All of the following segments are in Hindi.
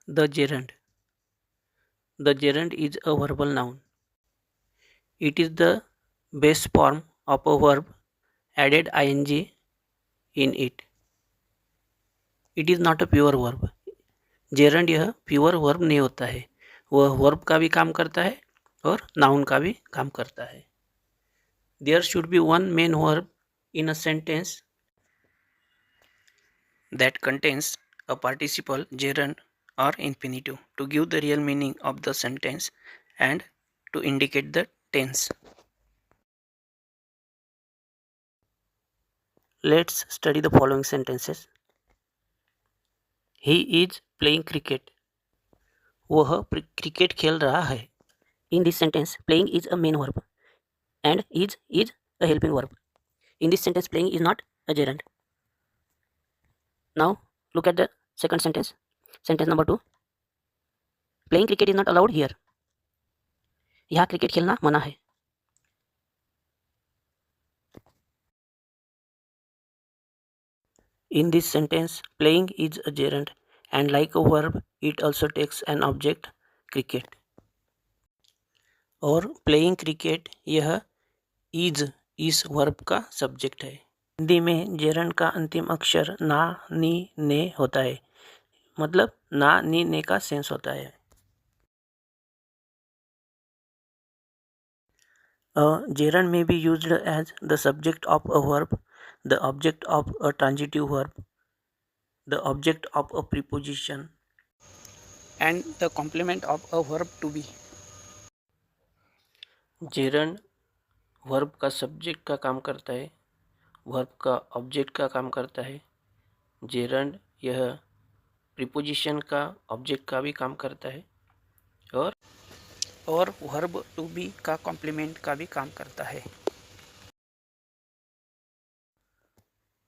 The gerund. The gerund is a verbal noun. It is the base form of a verb added ing in it. It is not a pure verb. Gerund यह प्योर वर्ब नहीं होता है, वह वर्ब का भी काम करता है और नाउन का भी काम करता है. There should be one main verb in a sentence that contains a participle, gerund, or infinitive to give the real meaning of the sentence and to indicate the tense. Let's study the following sentences. He is playing cricket. वह क्रिकेट खेल रहा है. In this sentence, playing is a main verb and is a helping verb. In this sentence, playing is not a gerund. Now, look at the second sentence. Sentence number 2. Playing cricket is not allowed here. यहाँ क्रिकेट खेलना मना है. In this sentence, playing is a gerund and like a verb, it also takes an object, cricket. और playing cricket यह is इस वर्ब का सब्जेक्ट है. हिंदी में जेरंड का अंतिम अक्षर ना नी ने होता है, मतलब ना नी ने का सेंस होता है. A gerund may be used as the subject of a verb, the object of a transitive verb, the object of a preposition, and the complement of a verb to be. Gerund verb का सब्जेक्ट का काम करता है, वर्ब का ऑब्जेक्ट का काम करता है. जेरंड यह प्रीपोजिशन का ऑब्जेक्ट का भी काम करता है और वर्ब टू बी का कॉम्प्लीमेंट का भी काम करता है.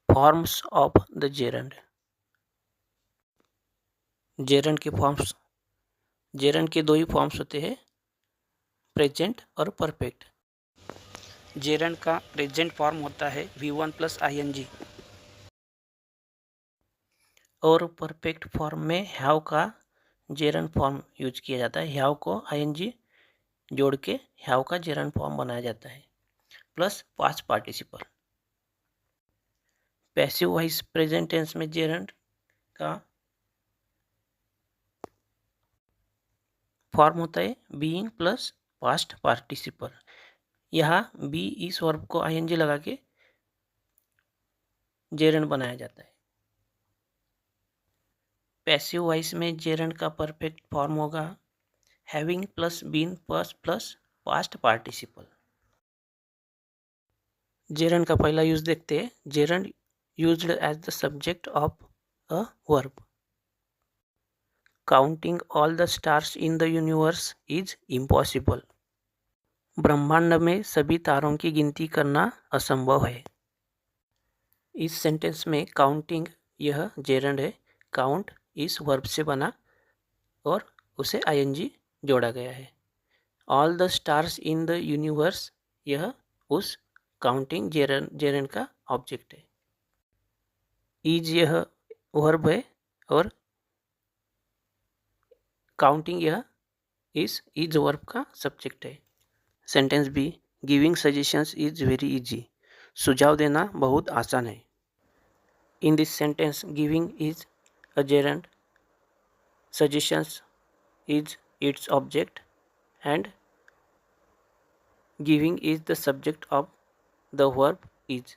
Forms of the gerund. Gerund के फॉर्म्स, जेरंड के दो ही फॉर्म्स होते हैं, प्रेजेंट और परफेक्ट. जेरंड का प्रेजेंट फॉर्म होता है V1 प्लस ing और परफेक्ट फॉर्म में हैव का जेरंड फॉर्म यूज किया जाता है. हैव को ing जोड़ के हैव का जेरंड फॉर्म बनाया जाता है plus past participle. Passive voice present tense में जेरंड का फॉर्म होता है बीइंग प्लस पास्ट पार्टिसिपल. यहाँ बी इस वर्ब को ing लगा के जेरंड बनाया जाता है. पैसिव वॉइस में जेरंड का परफेक्ट फॉर्म होगा having plus been plus past participle. Gerund का पहला यूज देखते हैं. Gerund used as the subject of a verb. Counting all the stars in the universe is impossible. ब्रह्मांड में सभी तारों की गिनती करना असंभव है. इस सेंटेंस में काउंटिंग यह जेरंड है. काउंट इस वर्ब से बना और उसे ing जोड़ा गया है. All the stars in the universe यह उस काउंटिंग जेरंड का ऑब्जेक्ट है. इज यह वर्ब है और काउंटिंग यह इज वर्ब का सब्जेक्ट है. Sentence B. Giving suggestions is very easy. सुझाव देना बहुत आसान है. In this sentence giving is a gerund, suggestions is its object and giving is the subject of the verb is.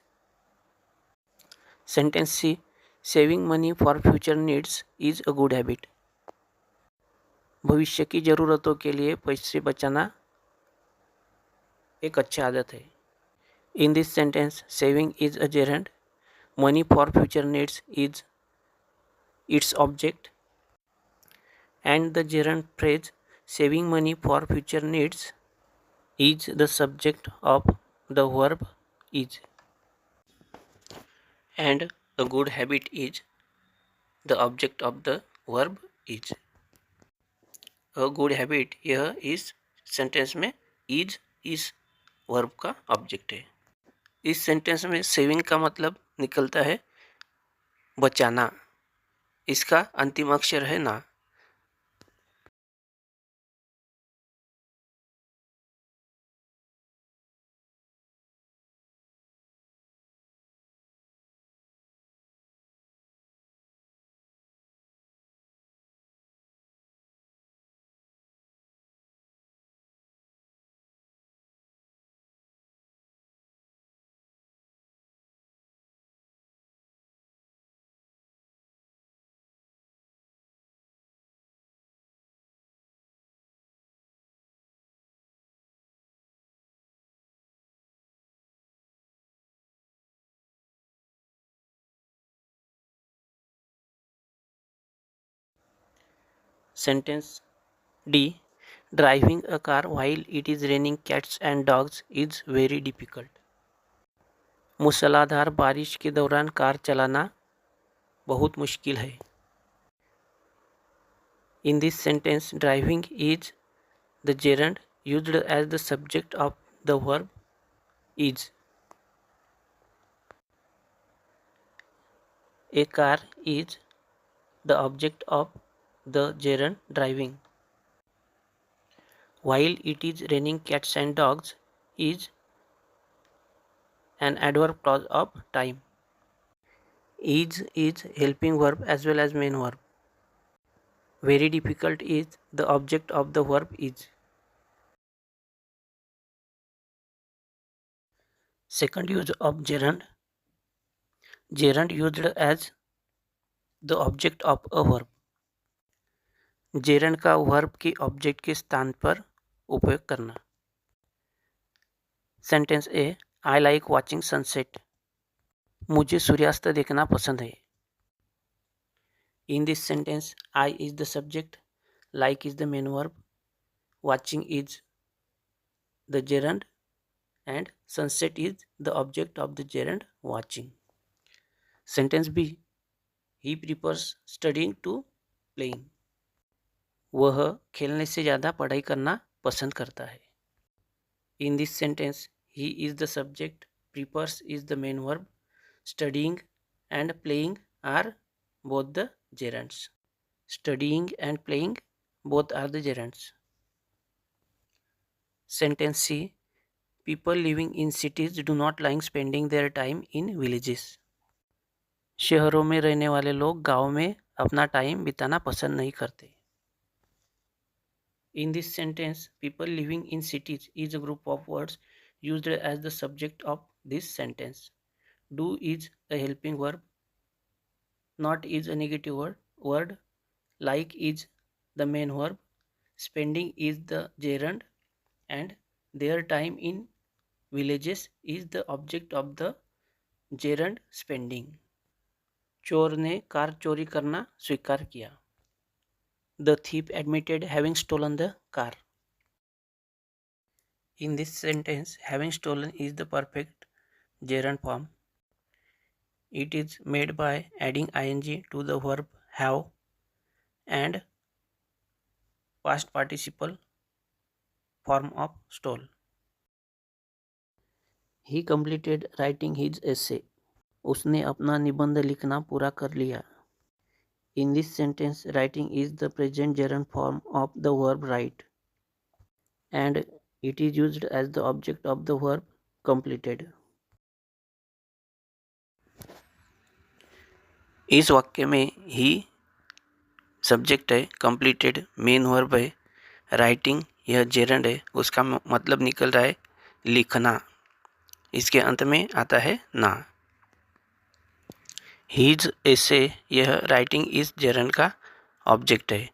Sentence C. Saving money for future needs is a good habit. भविष्य की ज़रूरतों के लिए पैसे बचाना एक अच्छी आदत है. In this sentence, saving is a gerund, money for future needs is its object, and the gerund phrase saving money for future needs is the subject of the verb is. And a good habit is the object of the verb is. A good habit यह इस सेंटेंस में is इस वर्ब का ऑब्जेक्ट है. इस सेंटेंस में सेविंग का मतलब निकलता है बचाना. इसका अंतिम अक्षर है ना. Sentence D. Driving a car while it is raining cats and dogs is very difficult. मूसलाधार बारिश के दौरान कार चलाना बहुत मुश्किल है. In this sentence, driving is the gerund used as the subject of the verb is. A car is the object of the gerund driving. While it is raining cats and dogs is an adverb clause of time. Is helping verb as well as main verb. Very difficult is the object of the verb is. Second use of gerund. Gerund used as the object of a verb. Gerund का वर्ब के ऑब्जेक्ट के स्थान पर उपयोग करना. Sentence A. I like watching sunset. मुझे सूर्यास्त देखना पसंद है. In this sentence I is the subject, like is the main verb, watching is the gerund and sunset is the object of the gerund watching. Sentence B. He prefers studying to playing. वह खेलने से ज़्यादा पढ़ाई करना पसंद करता है. In this sentence, he is the subject, prefers is the main verb, studying and playing are both the gerunds. Studying and playing both are the gerunds. Sentence C. People living in cities do not like spending their time in villages. शहरों में रहने वाले लोग गांव में अपना टाइम बिताना पसंद नहीं करते. In this sentence, people living in cities is a group of words used as the subject of this sentence. Do is a helping verb. Not is a negative word. Like is the main verb. Spending is the gerund and their time in villages is the object of the gerund spending. चोर ने कार चोरी करना स्वीकार किया. The thief admitted having stolen the car. In this sentence, having stolen is the perfect gerund form. It is made by adding ing to the verb have and past participle form of stole. He completed writing his essay. उसने अपना निबंध लिखना पूरा कर लिया. In this sentence, writing is the present gerund form of the verb write and it is used as the object of the verb completed. इस वाक्य में ही सब्जेक्ट है, कंप्लीटेड मेन वर्ब है, राइटिंग यह जेरंड है. उसका मतलब निकल रहा है लिखना. इसके अंत में आता है ना. हीज ऐसे यह राइटिंग इस जेरंड का ऑब्जेक्ट है.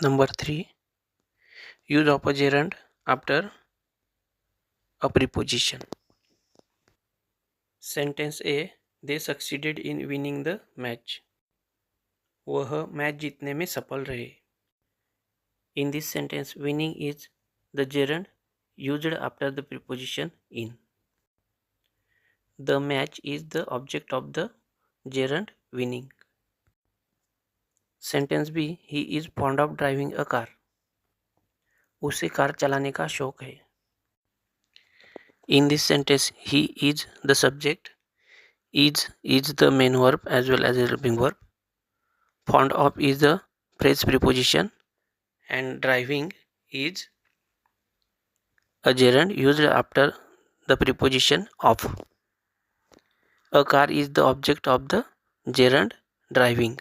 Number 3. Use of a gerund after a preposition. Sentence A. They succeeded in winning the match. वह मैच जीतने में सफल रहे. इन this sentence, winning is the gerund used after the preposition in. The match is the object of the gerund winning. Sentence B. He is fond of driving a car. उसे कार चलाने का शौक है. In this sentence, he is the subject, is the main verb as well as a helping verb. Fond of is the phrase preposition and driving is a gerund used after the preposition of. A car is the object of the gerund driving.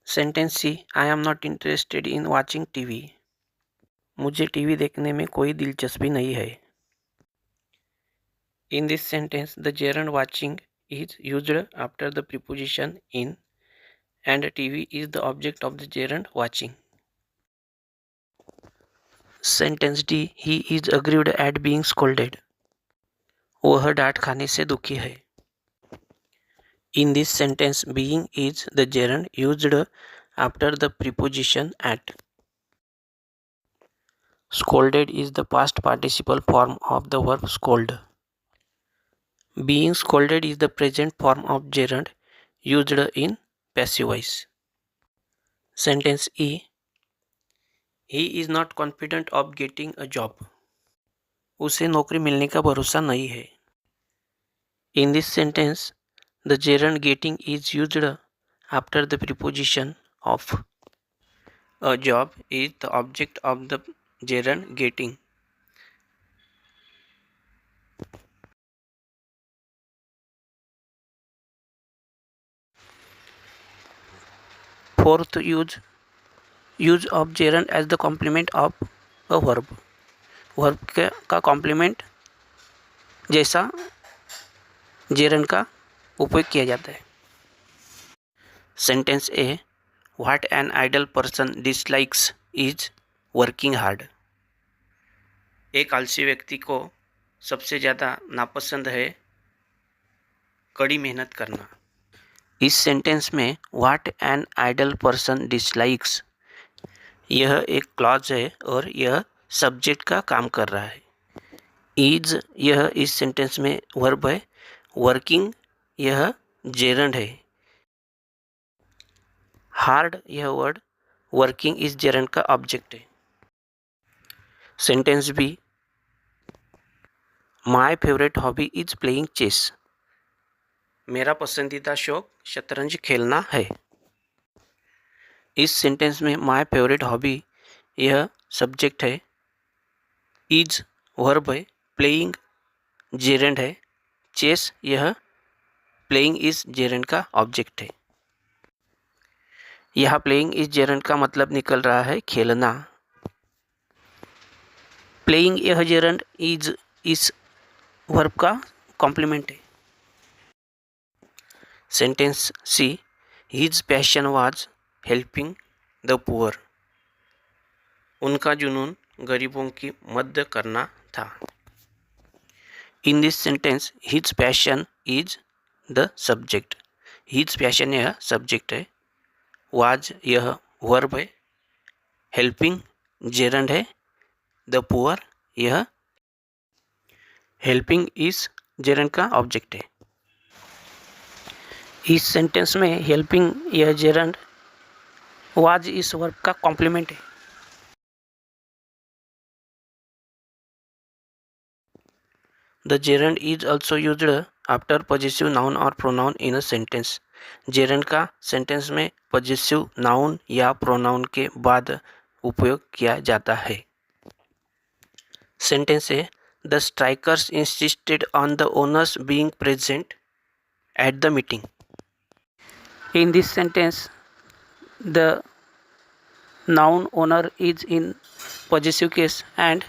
Sentence C. I am not interested in watching TV. मुझे टीवी देखने में कोई दिलचस्पी नहीं है. In this sentence, the gerund watching is used after the preposition in and TV is the object of the gerund watching. Sentence D. He is aggrieved at being scolded. वह डांट खाने से दुखी है. In this sentence, being is the gerund used after the preposition at. Scolded is the past participle form of the verb scold. Being scolded is the present form of gerund used in passive voice. Sentence E. He is not confident of getting a job. उसे नौकरी मिलने का भरोसा नहीं है. In this sentence, the gerund getting is used after the preposition of. A job is the object of the gerund getting. Fourth, use of gerund as the complement of a verb. Verb का कॉम्प्लीमेंट जैसा जेरन का उपयोग किया जाता है. Sentence A. What an idle person dislikes is working hard. एक आलसी व्यक्ति को सबसे ज़्यादा नापसंद है कड़ी मेहनत करना. इस सेंटेंस में what an idle person dislikes यह एक क्लॉज है और यह सब्जेक्ट का काम कर रहा है. इज यह इस सेंटेंस में वर्ब है. वर्किंग यह जेरंड है. हार्ड यह वर्ड वर्किंग इस जेरंड का ऑब्जेक्ट है. Sentence B. My favourite hobby is playing chess. मेरा पसंदीदा शौक शतरंज खेलना है. इस सेंटेंस में माय फेवरेट हॉबी यह सब्जेक्ट है. इज वर्ब है. प्लेइंग जेरंड है. चेस यह प्लेइंग इस जेरंड का ऑब्जेक्ट है. यह प्लेइंग इस जेरंड का मतलब निकल रहा है खेलना. प्लेइंग यह जेरंड इज इस वर्ब का कॉम्प्लीमेंट है. Sentence C. His passion was helping the poor. उनका जुनून गरीबों की मदद करना था. In this sentence his passion is the subject. His passion यह सब्जेक्ट है. वाज यह वर्ब है. हेल्पिंग जेरंड है. द पुअर यह हेल्पिंग इस जेरंड का ऑब्जेक्ट है. इस सेंटेंस में हेल्पिंग यह जेरंड वाज इस वर्ब का कॉम्प्लीमेंट है. The gerund is also used after possessive noun or pronoun in a sentence. gerund का सेंटेंस में possessive noun या pronoun के बाद उपयोग किया जाता है. सेंटेंस है. The strikers insisted on the owners being present at the meeting. In this sentence, the noun owner is in possessive case and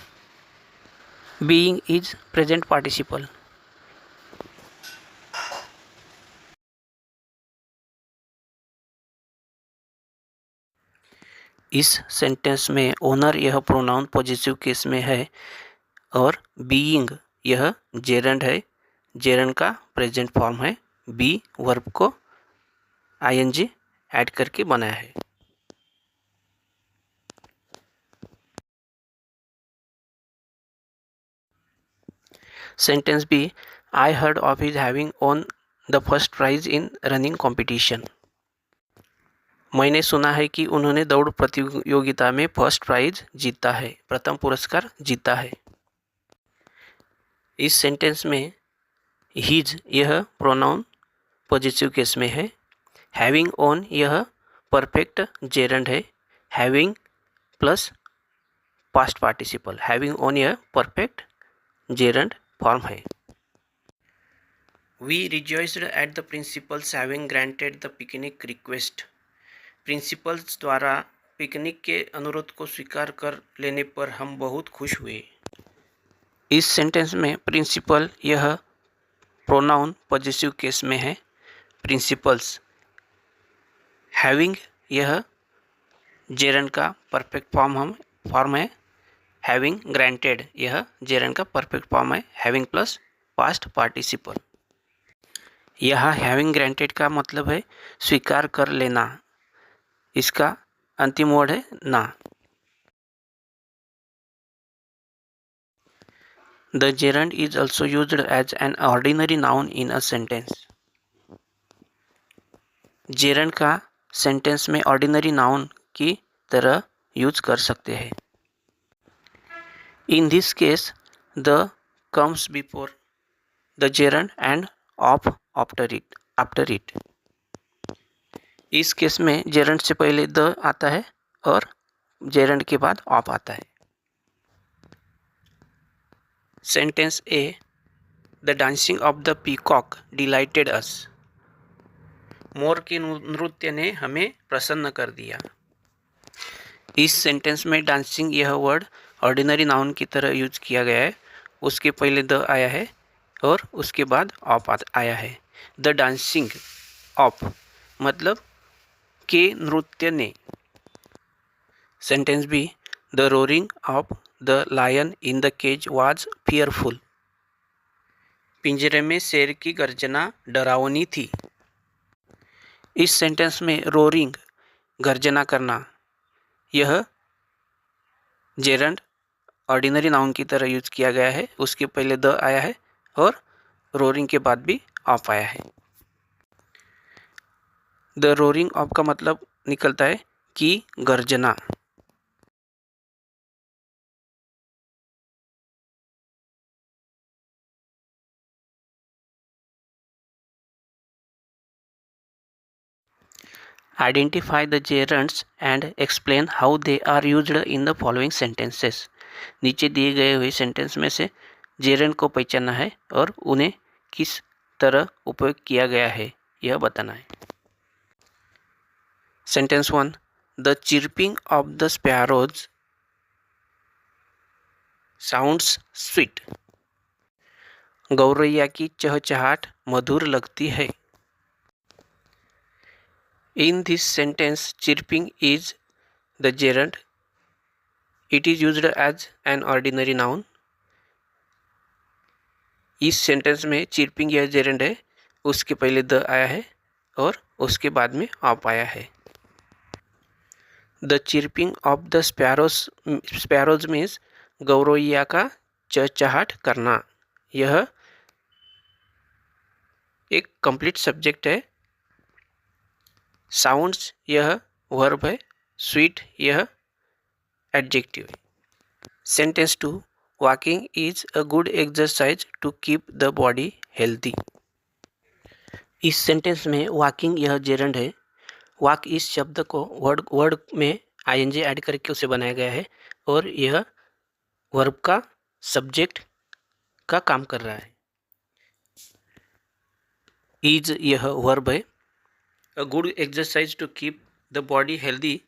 being is present participle. इस सेंटेंस में ओनर यह प्रोनाउन पॉजिटिव केस में है और बीइंग यह जेरंड है. जेरंड का प्रेजेंट फॉर्म है. बी वर्ब को आईएनजी ऐड करके बनाया है. Sentence B. I heard of his having on the first prize in running competition. मैंने सुना है कि उन्होंने दौड़ प्रतियोगिता में फर्स्ट प्राइज जीता है. प्रथम पुरस्कार जीता है. इस सेंटेंस में हिज यह प्रोनाउन पॉजिटिव केस में है. हैविंग ऑन यह परफेक्ट जेरंड है. Having plus past participle. Having on यह परफेक्ट जेरंड फॉर्म है. We rejoiced at the principal's having granted the picnic request. Principals द्वारा पिकनिक के अनुरोध को स्वीकार कर लेने पर हम बहुत खुश हुए. इस सेंटेंस में प्रिंसिपल यह प्रोनाउन पॉजिटिव केस में है. प्रिंसिपल्स. हैविंग यह जेरंड का परफेक्ट फॉर्म है. हैविंग ग्रांटेड यह जेरंड का परफेक्ट फॉर्म है. Having plus past participle. यहाँ हैविंग ग्रांटेड का मतलब है स्वीकार कर लेना, इसका अंतिम वर्ड है ना। The gerund is also used as an ordinary noun in a sentence. Gerund का सेंटेंस में ऑर्डिनरी नाउन की तरह यूज कर सकते हैं। In this case the comes before the gerund end of after it. इस केस में जेरंड से पहले द आता है और जेरंड के बाद ऑफ आता है। Sentence A, the dancing of the peacock delighted us. मोर के नृत्य ने हमें प्रसन्न कर दिया। इस सेंटेंस में डांसिंग यह वर्ड ऑर्डिनरी नाउन की तरह यूज किया गया है। उसके पहले द आया है और उसके बाद ऑफ आया है। द डांसिंग ऑफ मतलब के नृत्य ने। Sentence B, the roaring of the lion in the cage was fearful. पिंजरे में शेर की गर्जना डरावनी थी। इस सेंटेंस में रोरिंग गर्जना करना यह जेरंड ऑर्डिनरी नाउन की तरह यूज किया गया है। उसके पहले द आया है और रोरिंग के बाद भी ऑफ आया है। द रोरिंग ऑफ का मतलब निकलता है कि गर्जना। Identify the gerunds and explain how they are used in the following sentences. नीचे दिए गए हुए सेंटेंस में से जेरंड को पहचानना है और उन्हें किस तरह उपयोग किया गया है यह बताना है। Sentence 1, the chirping of the sparrows sounds sweet. गौरैया की चहचहाट मधुर लगती है। In this sentence, chirping is the gerund. It is used as an ordinary noun. इस सेंटेंस में चिरपिंग यह जेरंड है, उसके पहले द आया है और उसके बाद में ऑफ आया है। The chirping of the sparrows means गौरैया का चहचहाट करना। यह एक कंप्लीट सब्जेक्ट है। साउंड्स यह वर्ब है, स्वीट यह एडजेक्टिव है। Sentence 2, walking is a good exercise to keep the body healthy. इस सेंटेंस में वॉकिंग यह जेरंड है। वॉक इस शब्द को वर्ड में आईएनजी ऐड करके उसे बनाया गया है और यह वर्ब का सब्जेक्ट का काम कर रहा है। इज यह वर्ब है। A good exercise to keep the body healthy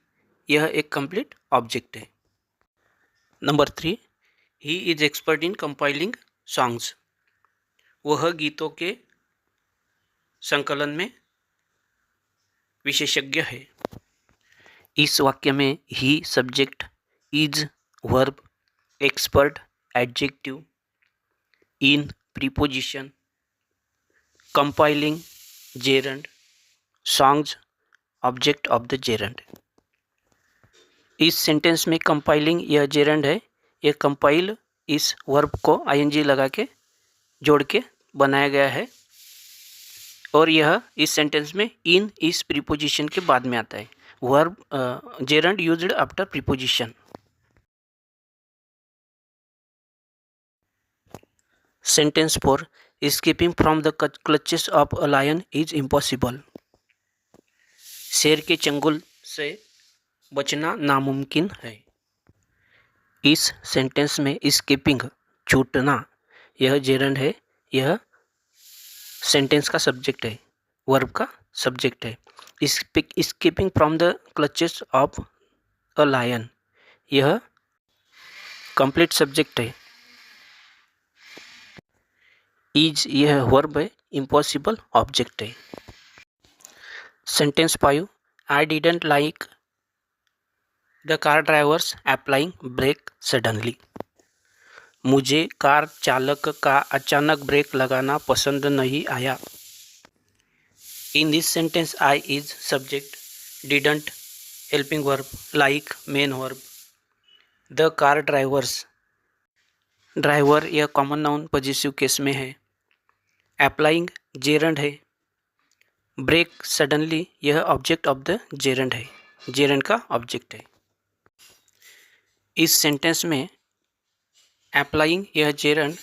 यह एक कंप्लीट ऑब्जेक्ट है। Number 3, he is expert in compiling songs. वह गीतों के संकलन में विशेषज्ञ है। इस वाक्य में he subject, is verb, expert adjective, in preposition, compiling gerund, songs object of the gerund. इस सेंटेंस में कंपाइलिंग यह जेरंड है। यह कंपाइल इस वर्ब को आईएनजी लगा के जोड़ के बनाया गया है और यह इस सेंटेंस में इन इस प्रीपोजिशन के बाद में आता है। Verb gerund used after preposition. Sentence 4, escaping from the clutches of a lion is impossible. शेर के चंगुल से बचना नामुमकिन है। इस सेंटेंस में एस्केपिंग छूटना यह जेरंड है। यह सेंटेंस का सब्जेक्ट है, वर्ब का सब्जेक्ट है। Escaping from the clutches of a lion यह कंप्लीट सब्जेक्ट है। इज यह वर्ब है, इम्पॉसिबल ऑब्जेक्ट है। Sentence 5, I didn't like the car drivers applying brake suddenly. मुझे कार चालक का अचानक ब्रेक लगाना पसंद नहीं आया। In this sentence, I is subject, didn't helping verb like main verb. The car drivers, driver यह कॉमन नाउन पॉजिटिव केस में है. अप्लाइंग जेरंड है. ब्रेक सडनली यह ऑब्जेक्ट ऑफ द जेरंड है, जेरंड का ऑब्जेक्ट है. इस सेंटेंस में अप्लाइंग यह जेरंड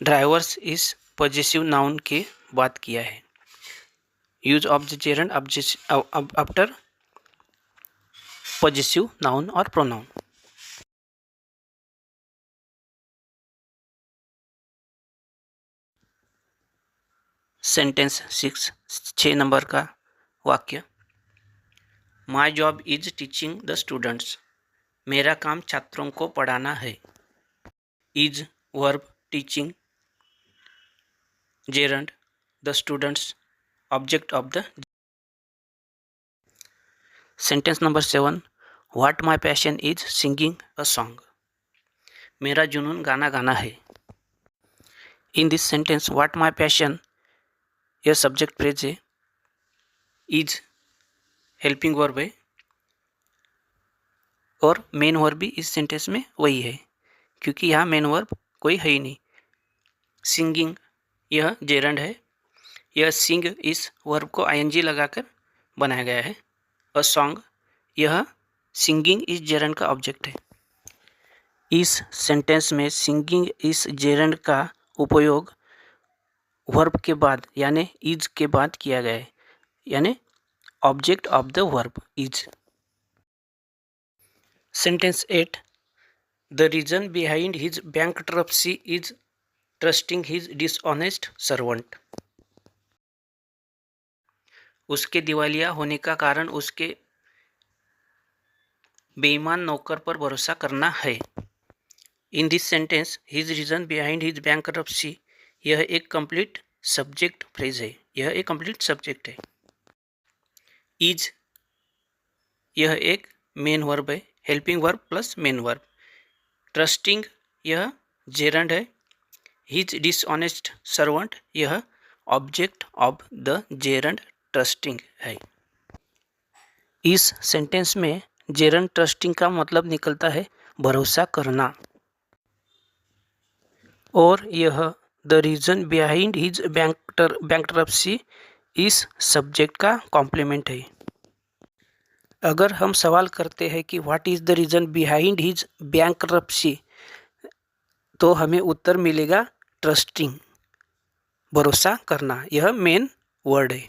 ड्राइवर्स इस पॉजिटिव नाउन के बात किया है. Use of the gerund after positive noun और प्रोनाउन. सेंटेंस 6 नंबर का वाक्य. My job is teaching the students. मेरा काम छात्रों को पढ़ाना है. Is verb teaching, gerund the students object of the. Sentence number 7. What my passion is singing a song. मेरा जुनून गाना गाना है. In this sentence what my passion यह सब्जेक्ट फ्रेज है. इज हेल्पिंग वर्ब है और मेन वर्ब भी इस सेंटेंस में वही है, क्योंकि यहाँ मेन वर्ब कोई है ही नहीं. सिंगिंग यह जेरंड है. यह सिंग इस वर्ब को आईएनजी लगाकर बनाया गया है. अ सॉन्ग यह सिंगिंग इस जेरंड का ऑब्जेक्ट है. इस सेंटेंस में सिंगिंग इस जेरंड का उपयोग वर्ब के बाद यानी इज के बाद किया गया है, यानी object of the verb is. Sentence 8. The reason behind his bankruptcy is trusting his dishonest servant. उसके दिवालिया होने का कारण उसके बेईमान नौकर पर भरोसा करना है. In this sentence his reason behind his bankruptcy यह एक कंप्लीट सब्जेक्ट फ्रेज है. यह एक कंप्लीट सब्जेक्ट है. इज यह एक मेन वर्ब है, helping verb plus main verb. Trusting यह जेरंड है. हिज डिसऑनेस्ट सर्वेंट यह object of the gerund trusting है. इस सेंटेंस में जेरंड ट्रस्टिंग का मतलब निकलता है भरोसा करना, और यह the reason behind his bankruptcy इस सब्जेक्ट का कॉम्प्लीमेंट है. अगर हम सवाल करते हैं कि what is the reason behind his bankruptcy, तो हमें उत्तर मिलेगा ट्रस्टिंग, भरोसा करना. यह मेन वर्ड है.